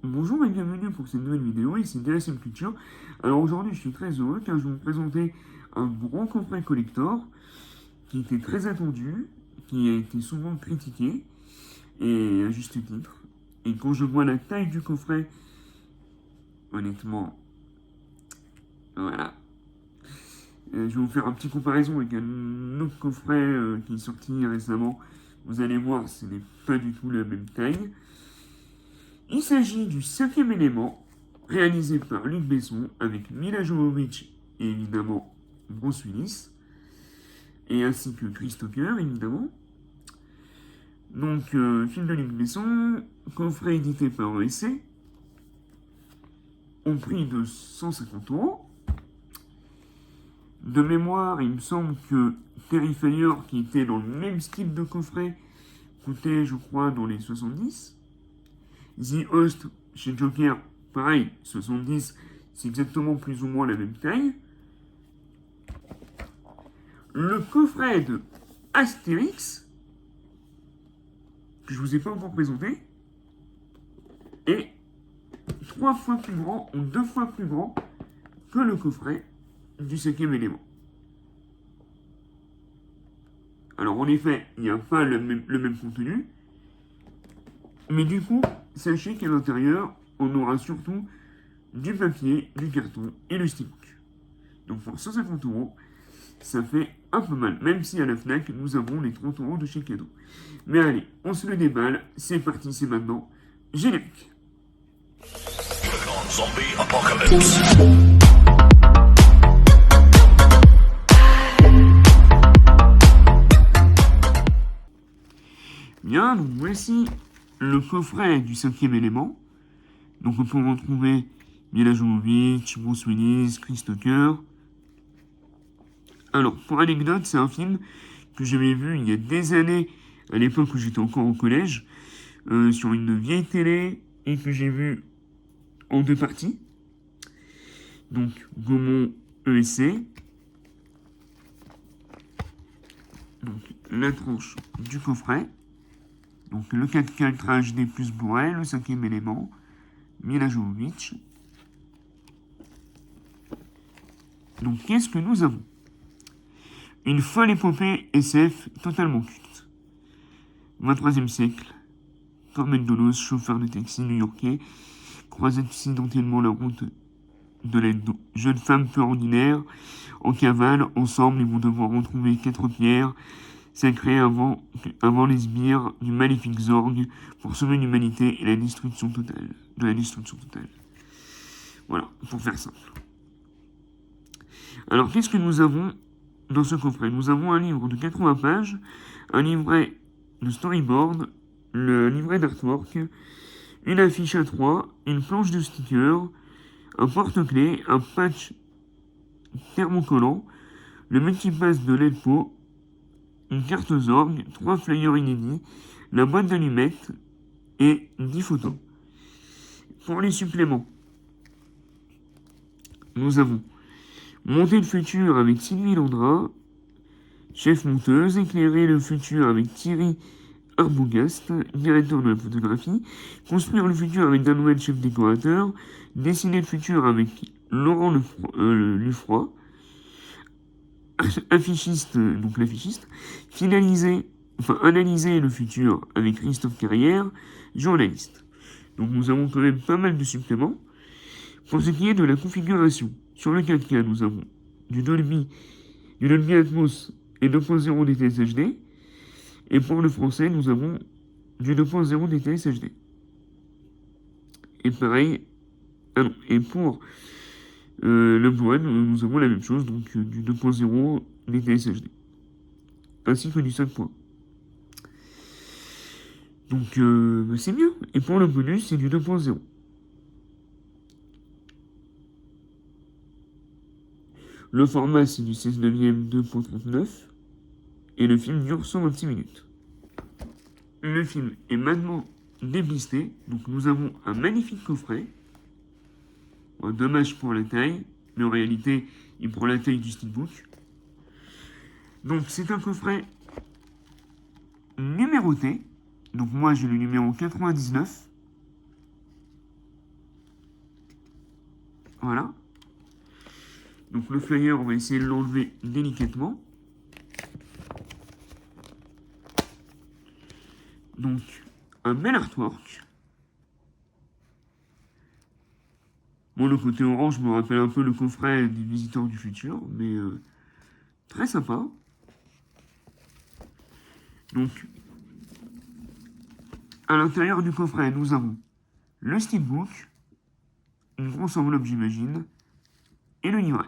Bonjour et bienvenue pour cette nouvelle vidéo, ici DSM Culture. Alors aujourd'hui je suis très heureux car je vais vous présenter un grand coffret collector qui était très attendu, qui a été souvent critiqué, et à juste titre. Et quand je vois la taille du coffret, honnêtement, voilà. Je vais vous faire un petit comparaison avec un autre coffret qui est sorti récemment. Vous allez voir, ce n'est pas du tout la même taille. Il s'agit du cinquième élément, réalisé par Luc Besson, avec Mila Jovovich et évidemment Bruce Willis, et ainsi que Chris Tucker, évidemment. Donc, film de Luc Besson, coffret édité par ESC, au prix de 150 €. De mémoire, il me semble que Terrifier, qui était dans le même style de coffret, coûtait, je crois, dans les 70. The Host chez Joker, pareil, 70, c'est exactement plus ou moins la même taille. Le coffret de Astérix, que je vous ai pas encore présenté, est 3 fois plus grand ou 2 fois plus grand que le coffret du cinquième élément. Alors en effet, il n'y a pas le même contenu, mais du coup, sachez qu'à l'intérieur, on aura surtout du papier, du carton et le steelbook. Donc pour 150 €, ça fait un peu mal, même si à la FNAC, nous avons les 30 € de chez Cadeau. Mais allez, on se le déballe, c'est parti, c'est maintenant, générique. Zombie Apocalypse. Bien, donc voici le coffret du cinquième élément. Donc on peut retrouver Mila Jovovich, Bruce Willis, Chris Tucker. Alors, pour anecdote, c'est un film que j'avais vu il y a des années, à l'époque où j'étais encore au collège, sur une vieille télé, et que j'ai vu en 2 parties. Donc, Gaumont ESC. Donc, la tranche du coffret. Donc, le 4K HD plus Blu-ray, le cinquième élément, Mila Jovovich. Donc, qu'est-ce que nous avons? Une folle épopée SF totalement culte. 23e siècle. Carmen Dolos, chauffeur de taxi new-yorkais, croise accidentellement la route de la jeune femme peu ordinaire. En cavale, ensemble, ils vont devoir retrouver 4 pierres sacrées avant les sbires du maléfique Zorg pour sauver l'humanité et de la destruction totale. Voilà, pour faire simple. Alors, qu'est-ce que nous avons dans ce coffret? Nous avons un livre de 80 pages, un livret de storyboard, le livret d'artwork, une affiche A3, une planche de stickers, un porte-clés, un patch thermocollant, le multipass de l'Elpo, une carte Zorg, 3 flyers inédits, la boîte d'allumettes et 10 photos. Pour les suppléments, nous avons Monter le futur avec Sylvie Landra, chef monteuse, éclairer le futur avec Thierry Arbogast, directeur de la photographie, construire le futur avec Dan Noël, chef décorateur, dessiner le futur avec Laurent Lufroy, affichiste, donc l'affichiste, analyser le futur avec Christophe Carrière, journaliste. Donc nous avons quand même pas mal de suppléments. Pour ce qui est de la configuration, sur le 4K, nous avons du Dolby Atmos et 2.0 DTS HD. Et pour le français, nous avons du 2.0 DTS HD. Et pareil, et pour le Blu-ray, nous avons la même chose, donc du 2.0 DTS HD. Ainsi que du 5.1. Donc c'est bien. Et pour le bonus, c'est du 2.0. Le format, c'est du 16 neuvième 2.39. Et le film dure 126 minutes. Le film est maintenant déblisté. Donc nous avons un magnifique coffret. Dommage pour la taille. Mais en réalité, il prend la taille du steelbook. Donc c'est un coffret numéroté. Donc moi j'ai le numéro 99. Voilà. Donc le flyer, on va essayer de l'enlever délicatement. Donc, un bel artwork. Bon, le côté orange me rappelle un peu le coffret des Visiteurs du Futur, mais très sympa. Donc, à l'intérieur du coffret, nous avons le steelbook, une grosse enveloppe, j'imagine, et le livret.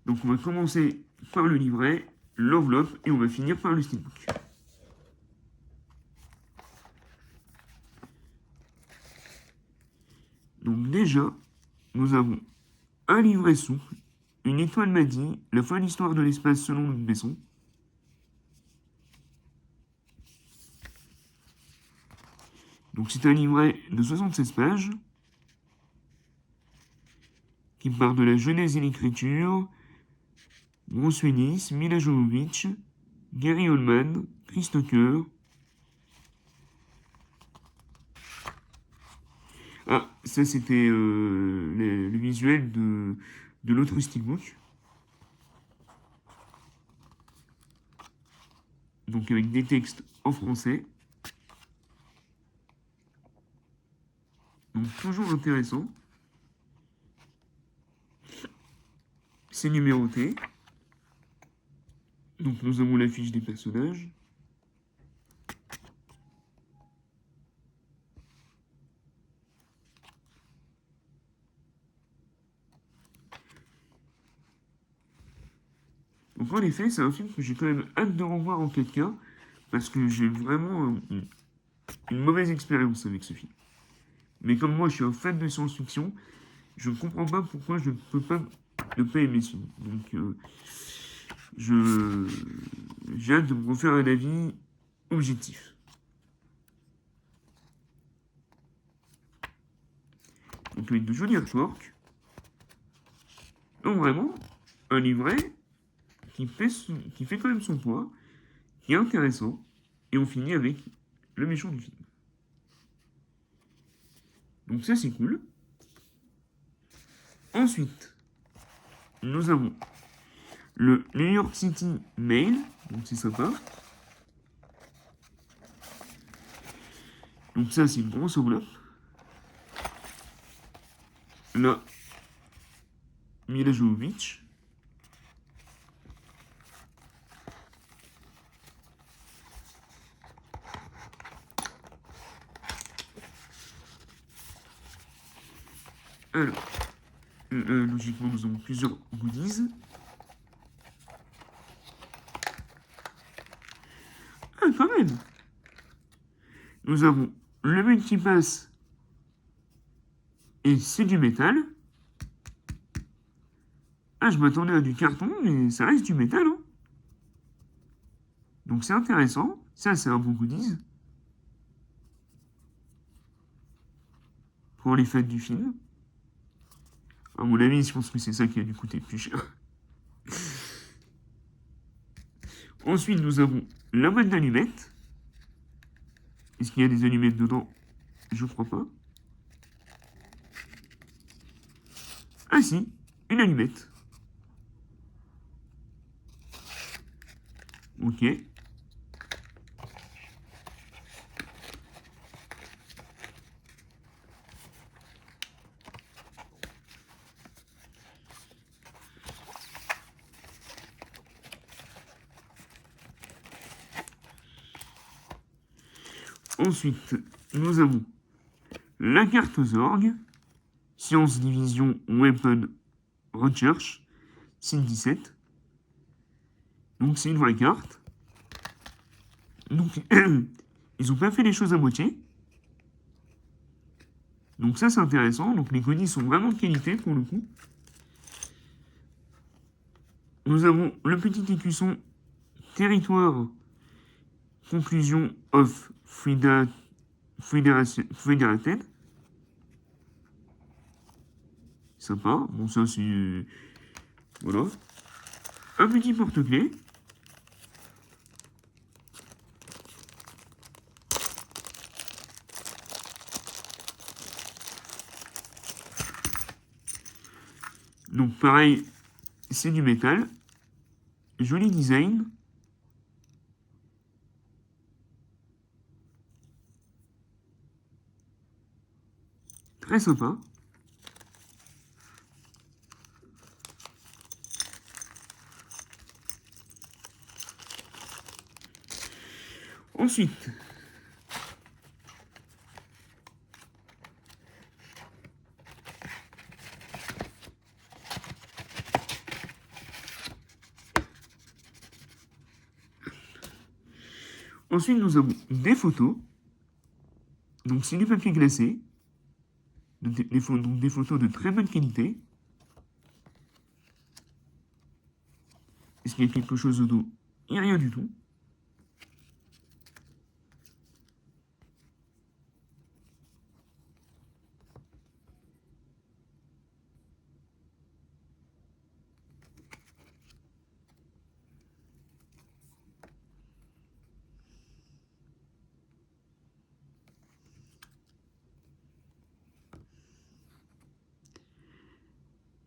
Donc, on va commencer par le livret, l'enveloppe, et on va finir par le steelbook. Donc, déjà, nous avons un livret souple, une étoile m'a dit, la folle histoire de l'espace selon Luc Besson. Donc c'est un livret de 76 pages qui part de la genèse et l'écriture, Bruce Willis, Mila Jovovich, Gary Oldman, Chris Tucker. Ah, ça c'était le visuel de l'autre steelbook. Donc avec des textes en français. Donc toujours intéressant. C'est numéroté. Donc nous avons la fiche des personnages. Donc en effet, c'est un film que j'ai quand même hâte de revoir en 4K, parce que j'ai vraiment une mauvaise expérience avec ce film. Mais comme moi je suis un fan de science-fiction, je ne comprends pas pourquoi je ne peux pas ne pas aimer ce film. Donc j'ai hâte de me refaire un avis objectif. Donc avec de jolis artworks. Donc vraiment, un livret qui fait quand même son poids, qui est intéressant, et on finit avec le méchant du film. Donc ça c'est cool. Ensuite, nous avons le New York City Mail, donc c'est sympa. Donc ça c'est une grosse enveloppe. Là, Mila Jovovich. Alors, logiquement, nous avons plusieurs goodies. Ah, quand même. Nous avons le multipass et c'est du métal. Ah, je m'attendais à du carton, mais ça reste du métal. Hein. Donc c'est intéressant. Ça, c'est un bon goodies. Pour les fans du film. À mon avis, je pense que c'est ça qui a dû coûter plus cher. Ensuite, nous avons la boîte d'allumettes. Est-ce qu'il y a des allumettes dedans? Je crois pas. Ah si, une allumette. Ok. Ensuite, nous avons la carte Zorg, Science Division Weapon Research, SIN 17. Donc c'est une vraie carte. Donc ils ont pas fait les choses à moitié. Donc ça c'est intéressant. Donc les colis sont vraiment de qualité pour le coup. Nous avons le petit écusson Territoire Conclusion of Federated. Sympa. Bon ça c'est Voilà. Un petit porte-clés. Donc pareil, c'est du métal. Joli design. Très sympa. Ensuite, nous avons des photos. Donc c'est du papier glacé. Donc des photos de très bonne qualité. Est-ce qu'il y a quelque chose au dos? Il n'y a rien du tout.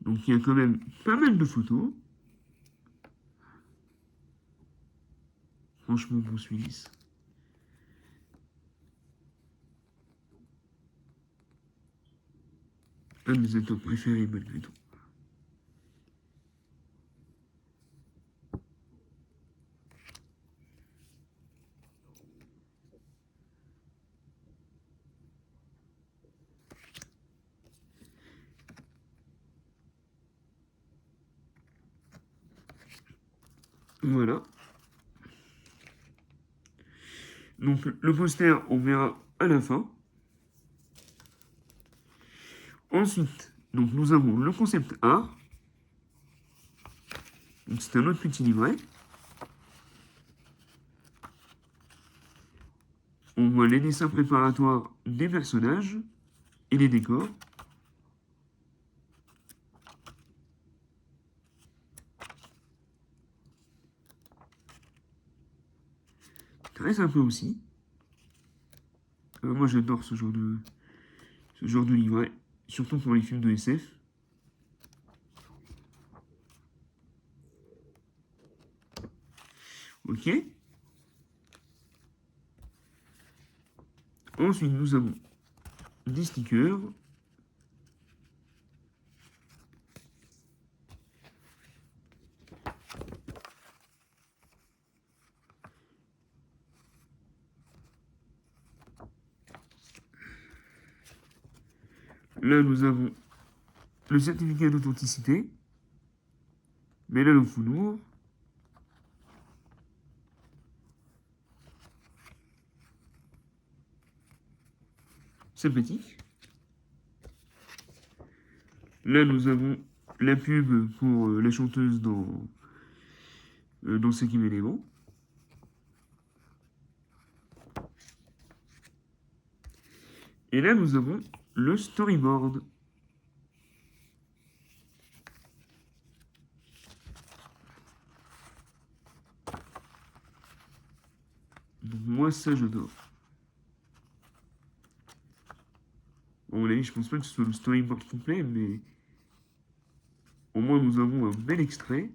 Donc il y a quand même pas mal de photos. Franchement, Bruce Willis. Un de mes acteurs préférés malgré tout. Voilà. Donc le poster, on verra à la fin. Ensuite, donc nous avons le concept art. Donc c'est un autre petit livret. On voit les dessins préparatoires des personnages et les décors. Très sympa aussi. Moi j'adore ce genre de livret, surtout pour les films de SF. Ok. Ensuite, nous avons des stickers. Là, nous avons le certificat d'authenticité. Mais là, le fouloir. Sympathique. Là, nous avons la pub pour la chanteuse dans 5e élément. Et là, nous avons le storyboard. Donc moi, ça, j'adore. Bon, là, je pense pas que ce soit le storyboard complet, mais au moins, nous avons un bel extrait.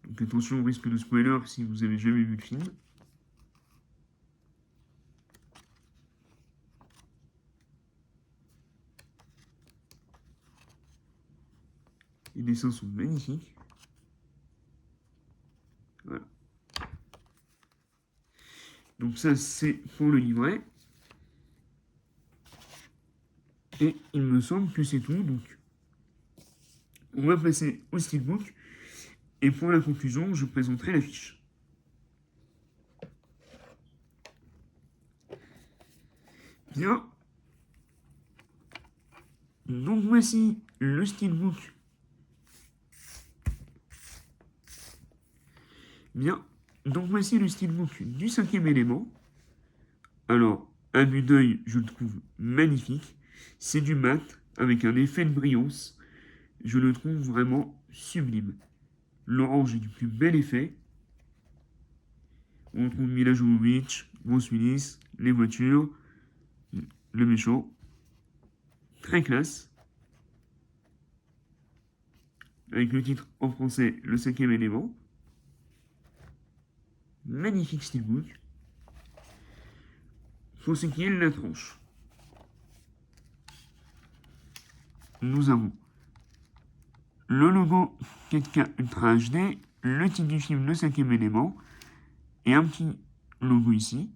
Donc attention au risque de spoiler si vous avez jamais vu le film. Les dessins sont magnifiques. Voilà. Donc ça, c'est pour le livret. Et il me semble que c'est tout. Donc, on va passer au steelbook. Et pour la conclusion, je présenterai la fiche. Bien. Donc voici le steelbook. Bien. Donc voici le steelbook du 5e élément. Alors, à vue d'œil, je le trouve magnifique. C'est du mat, avec un effet de brillance. Je le trouve vraiment sublime. L'orange est du plus bel effet. On trouve Mila Jovovich, Bruce Willis, les voitures, le méchant. Très classe. Avec le titre en français, Le cinquième élément. Magnifique steelbook. Faut ce qui est la tranche. Nous avons le logo 4K Ultra HD, le titre du film Le cinquième élément, et un petit logo ici.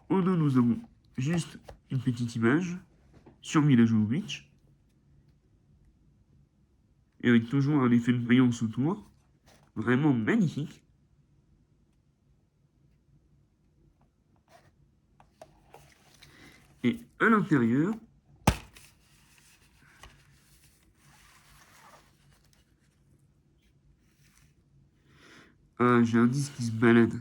Au dos, nous avons juste une petite image sur Mila Jovovich, et avec toujours un effet de brillance autour, vraiment magnifique. Et à l'intérieur, j'ai un disque qui se balade.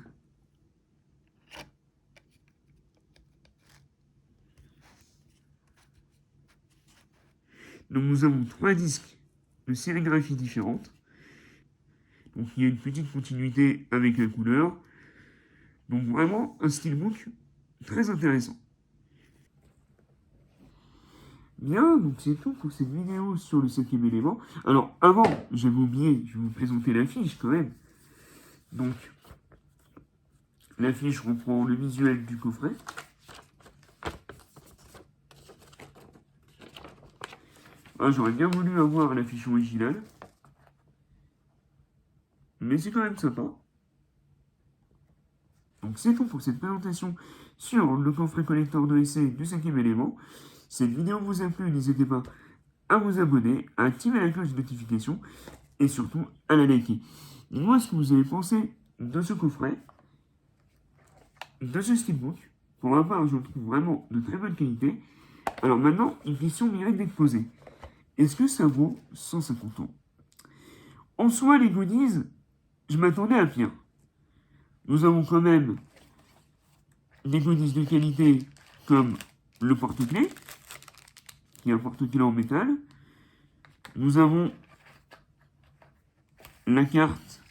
Donc nous avons 3 disques de sérigraphie différentes. Donc il y a une petite continuité avec la couleur. Donc vraiment un steelbook très intéressant. Bien, donc c'est tout pour cette vidéo sur le cinquième élément. Alors avant, j'avais oublié, je vais vous présenter l'affiche quand même. Donc l'affiche reprend le visuel du coffret. J'aurais bien voulu avoir l'affiche originale. Mais c'est quand même sympa. Donc c'est tout pour cette présentation sur le coffret collector de essai du cinquième élément. Cette vidéo vous a plu, n'hésitez pas à vous abonner, à activer la cloche de notification et surtout à la liker. Dites-moi ce que vous avez pensé de ce coffret, de ce steelbook. Pour ma part, je le trouve vraiment de très bonne qualité. Alors maintenant, une question mérite d'être posée. Est-ce que ça vaut 150 euros? En soi, les goodies, je m'attendais à pire. Nous avons quand même des goodies de qualité comme le porte-clés, qui est un porte-clés en métal. Nous avons la carte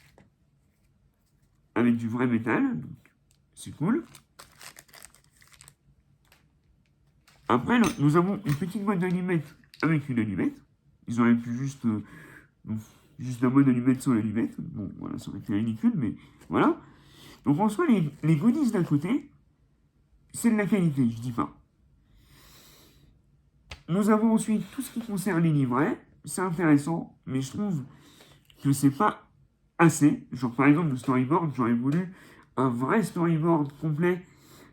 avec du vrai métal, donc c'est cool. Après, nous avons une petite boîte d'allumettes avec une allumette. Ils auraient pu juste la bonne allumette sans l'allumette. Bon, voilà, ça aurait été ridicule, mais voilà. Donc en soi, les goodies d'un côté, c'est de la qualité, je dis pas. Nous avons ensuite tout ce qui concerne les livrets. C'est intéressant, mais je trouve que c'est pas assez. Genre par exemple le storyboard, j'aurais voulu un vrai storyboard complet.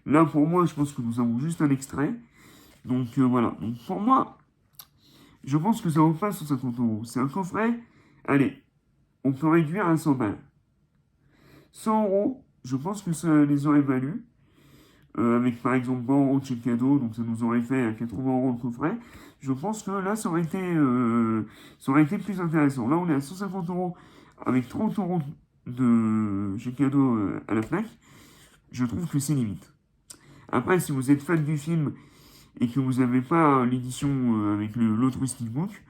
Là pour moi, je pense que nous avons juste un extrait. Donc voilà. Donc pour moi, je pense que ça vaut pas 150 euros. C'est un coffret. Allez, on peut réduire à 100 balles. 100 euros, je pense que ça les aurait valu. Avec par exemple 20 euros de chèque cadeau, donc ça nous aurait fait 80 euros le coffret. Je pense que là, ça aurait été plus intéressant. Là, on est à 150 euros avec 30 euros de chèque cadeau à la FNAC. Je trouve que c'est limite. Après, si vous êtes fan du film et que vous n'avez pas l'édition avec l'autre steelbook,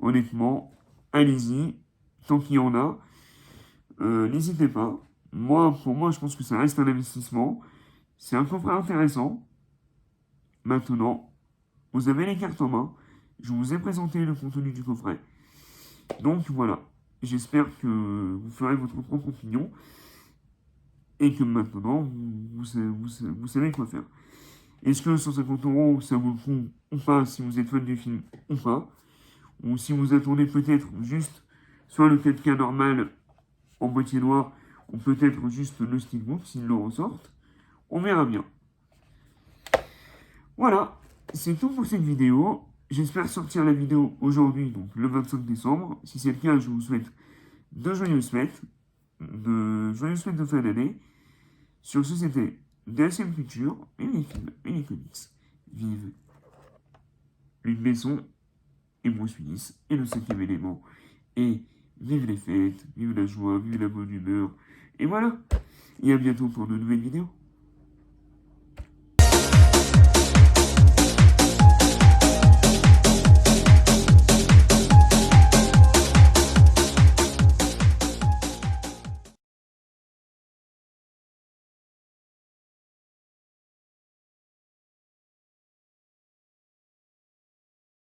honnêtement, allez-y, tant qu'il y en a, n'hésitez pas. Pour moi, je pense que ça reste un investissement. C'est un coffret intéressant. Maintenant, vous avez les cartes en main. Je vous ai présenté le contenu du coffret. Donc voilà, j'espère que vous ferez votre propre opinion et que maintenant, vous savez quoi faire. Est-ce que 150 euros, ça vaut le coup ou pas si vous êtes fan du film ou pas? Ou si vous attendez peut-être juste soit le 4K normal en boîtier noir ou peut-être juste le steelbook s'ils le ressortent. On verra bien. Voilà, c'est tout pour cette vidéo. J'espère sortir la vidéo aujourd'hui, donc le 25 décembre. Si c'est le cas, je vous souhaite de joyeuses fêtes de fin d'année. Sur ce, c'était DSM Culture, et les films, et les comics. Vive Luc Besson et Bruce Willis, et le cinquième élément. Et vive les fêtes, vive la joie, vive la bonne humeur. Et voilà, et à bientôt pour de nouvelles vidéos.